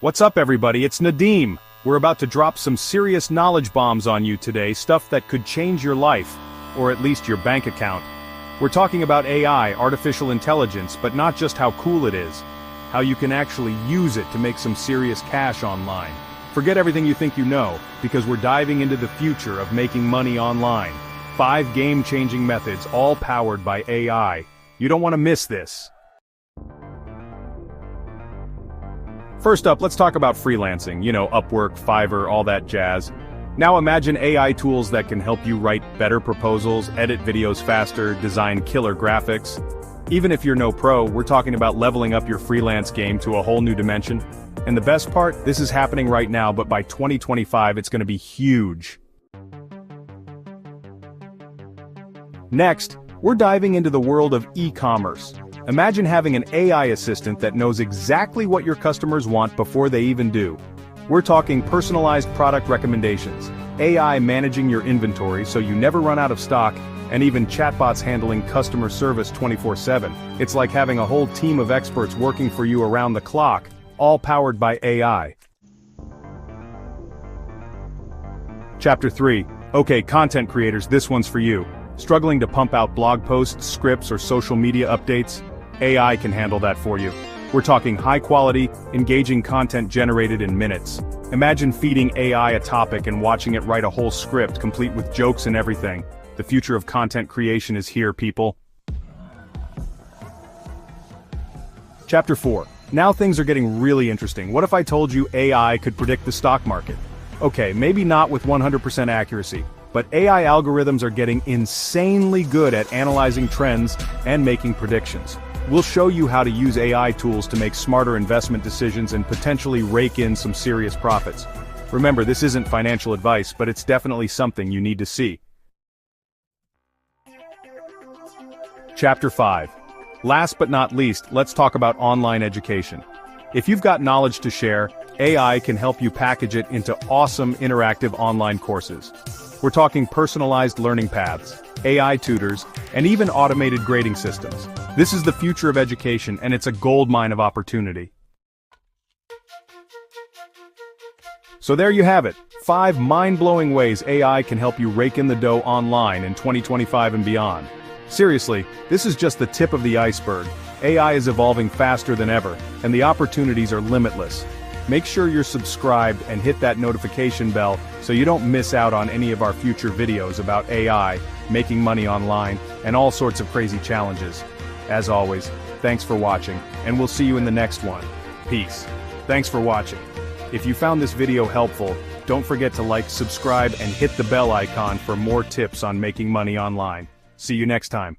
What's up everybody, it's Nadeem. We're about to drop some serious knowledge bombs on you today, stuff that could change your life, or at least your bank account. We're talking about AI, artificial intelligence, but not just how cool it is, how you can actually use it to make some serious cash online. Forget everything you think you know, because we're diving into the future of making money online. 5 game-changing methods, all powered by AI. You don't want to miss this. First up, let's talk about freelancing, Upwork, Fiverr, all that jazz. Now imagine AI tools that can help you write better proposals, edit videos faster, design killer graphics. Even if you're no pro, we're talking about leveling up your freelance game to a whole new dimension. And the best part, this is happening right now, but by 2025 it's going to be huge. Next, we're diving into the world of e-commerce. Imagine having an AI assistant that knows exactly what your customers want before they even do. We're talking personalized product recommendations, AI managing your inventory so you never run out of stock, and even chatbots handling customer service 24/7. It's like having a whole team of experts working for you around the clock, all powered by AI. Chapter 3. Okay, content creators, this one's for you. Struggling to pump out blog posts, scripts, or social media updates? AI can handle that for you. We're talking high-quality, engaging content generated in minutes. Imagine feeding AI a topic and watching it write a whole script complete with jokes and everything. The future of content creation is here, people. Chapter 4. Now things are getting really interesting. What if I told you AI could predict the stock market? Okay, maybe not with 100% accuracy, but AI algorithms are getting insanely good at analyzing trends and making predictions. We'll show you how to use AI tools to make smarter investment decisions and potentially rake in some serious profits. Remember, this isn't financial advice, but it's definitely something you need to see. Chapter 5. Last but not least, let's talk about online education. If you've got knowledge to share, AI can help you package it into awesome interactive online courses. We're talking personalized learning paths, AI tutors, and even automated grading systems. This is the future of education, and it's a goldmine of opportunity. So there you have it, 5 mind-blowing ways AI can help you rake in the dough online in 2025 and beyond. Seriously, this is just the tip of the iceberg. AI is evolving faster than ever, and the opportunities are limitless. Make sure you're subscribed and hit that notification bell so you don't miss out on any of our future videos about AI, making money online, and all sorts of crazy challenges. As always, thanks for watching, and we'll see you in the next one. Peace. Thanks for watching. If you found this video helpful, don't forget to like, subscribe, and hit the bell icon for more tips on making money online. See you next time.